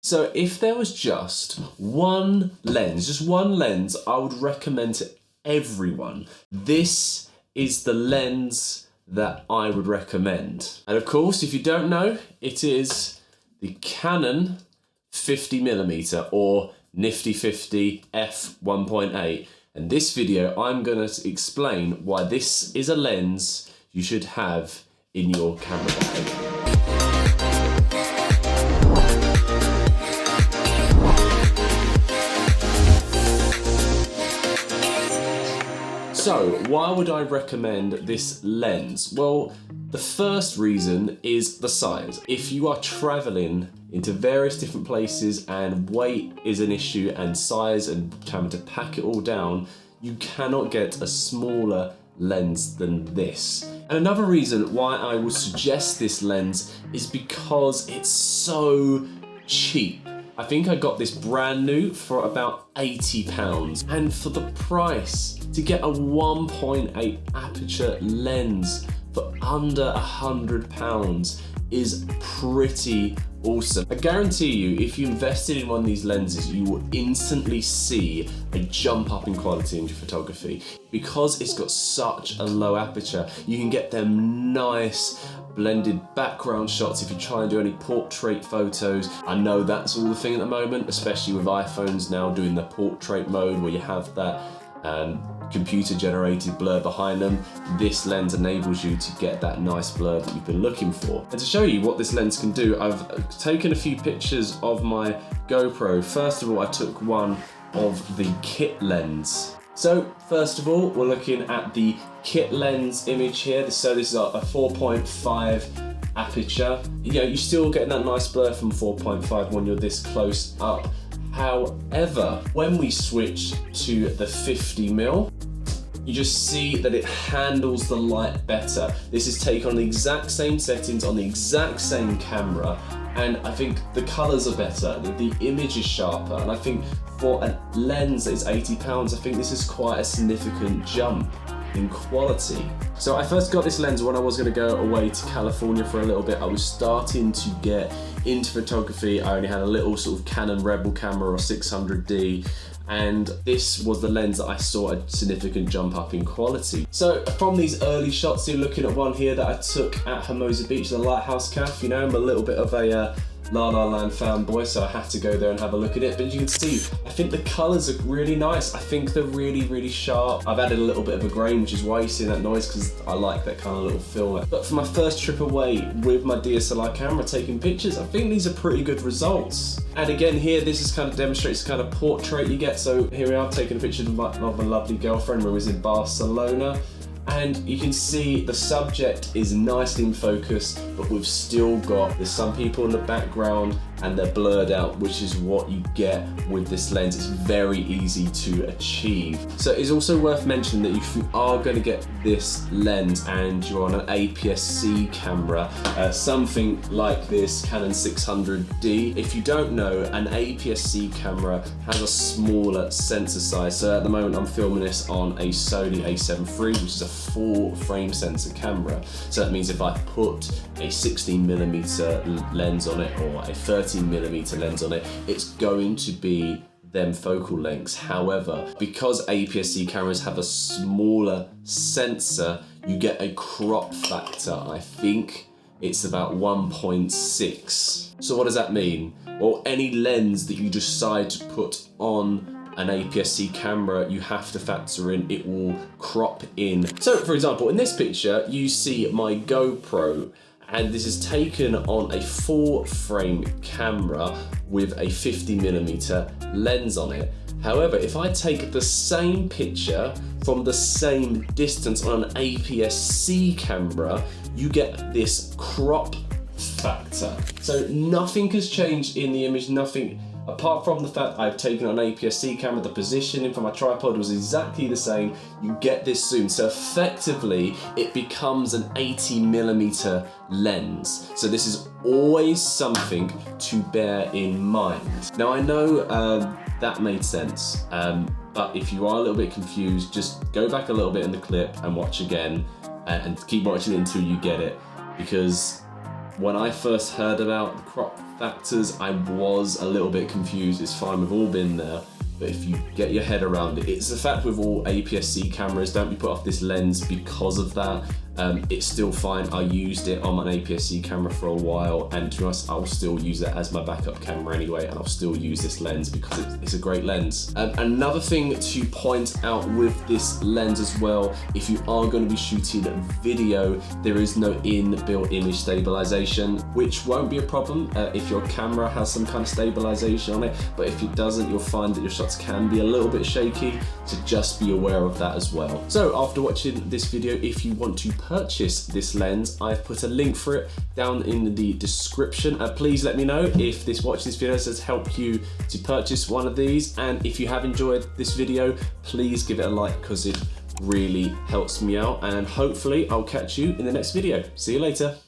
So if there was just one lens, I would recommend to everyone, this is the lens that I would recommend. And of course, if you don't know, it is the Canon 50mm or Nifty 50 f1.8. And this video, I'm gonna explain why this is a lens you should have in your camera bag. So, why would I recommend this lens? Well, the first reason is the size. If you are traveling into various different places and weight is an issue and size and having to pack it all down, you cannot get a smaller lens than this. And another reason why I would suggest this lens is because it's so cheap. I think I got this brand new for about £80, and for the price, to get a 1.8 aperture lens for under £100 is pretty awesome. I guarantee you, if you invested in one of these lenses, you will instantly see a jump up in quality in your photography. Because it's got such a low aperture, you can get them nice blended background shots if you try and do any portrait photos. I know that's all the thing at the moment, especially with iPhones now doing the portrait mode where you have that computer generated blur behind them. This lens enables you to get that nice blur that you've been looking for. And to show you what this lens can do, I've taken a few pictures of my GoPro. First of all, I took one of the kit lens. So first of all, we're looking at the kit lens image here. So this is a 4.5 aperture. You know, you're still getting that nice blur from 4.5 when you're this close up. However, when we switch to the 50mm, you just see that it handles the light better. This is taken on the exact same settings on the exact same camera, and I think the colors are better, the image is sharper, and I think for a lens that is £80, I think this is quite a significant jump in quality. So I first got this lens when I was going to go away to California for a little bit. I was starting to get into photography. I only had a little sort of Canon Rebel camera or 600D, and this was the lens that I saw a significant jump up in quality. So from these early shots, you're looking at one here that I took at Hermosa Beach, the Lighthouse Cafe. You know, I'm a little bit of a La La Land fanboy, so I had to go there and have a look at it. But you can see, I think the colours are really nice. I think they're really, really sharp. I've added a little bit of a grain, which is why you see that noise, because I like that kind of little feel. But for my first trip away with my DSLR camera taking pictures, I think these are pretty good results. And again here, this is kind of demonstrates the kind of portrait you get. So here we are taking a picture of my lovely girlfriend when we was in Barcelona. And you can see the subject is nicely in focus, but we've still got, there's some people in the background and they're blurred out, which is what you get with this lens. It's very easy to achieve. So it's also worth mentioning that if you are going to get this lens and you're on an APS-C camera, something like this Canon 600D, if you don't know, an APS-C camera has a smaller sensor size. So at the moment I'm filming this on a Sony a7 III, which is a 4-frame sensor camera. So that means if I put a 16mm lens on it or a 13mm lens on it, it's going to be them focal lengths. However, because APS-C cameras have a smaller sensor, you get a crop factor. I think it's about 1.6. So what does that mean? Well, any lens that you decide to put on an APS-C camera, you have to factor in it will crop in. So for example, in this picture, you see my GoPro, and this is taken on a 4-frame camera with a 50mm lens on it. However, if I take the same picture from the same distance on an APS-C camera, you get this crop factor. So nothing has changed in the image, nothing, apart from the fact I've taken on an APS-C camera, the positioning for my tripod was exactly the same. You get this zoom. So effectively, it becomes an 80mm lens. So this is always something to bear in mind. Now I know that made sense, but if you are a little bit confused, just go back a little bit in the clip and watch again, and keep watching it until you get it. Because when I first heard about crop factors, I was a little bit confused. It's fine, we've all been there. But if you get your head around it, it's the fact with all APS-C cameras, don't be put off this lens because of that. It's still fine. I used it on my APS-C camera for a while, and to be honest, I'll still use it as my backup camera anyway, and I'll still use this lens because it's a great lens. Another thing to point out with this lens as well, if you are going to be shooting video, there is no inbuilt image stabilization, which won't be a problem if your camera has some kind of stabilization on it, but if it doesn't, you'll find that your shots can be a little bit shaky, so just be aware of that as well. So after watching this video, if you want to purchase this lens, I've put a link for it down in the description. Please let me know if watching this video has helped you to purchase one of these, and if you have enjoyed this video, please give it a like because it really helps me out, and hopefully I'll catch you in the next video. See you later.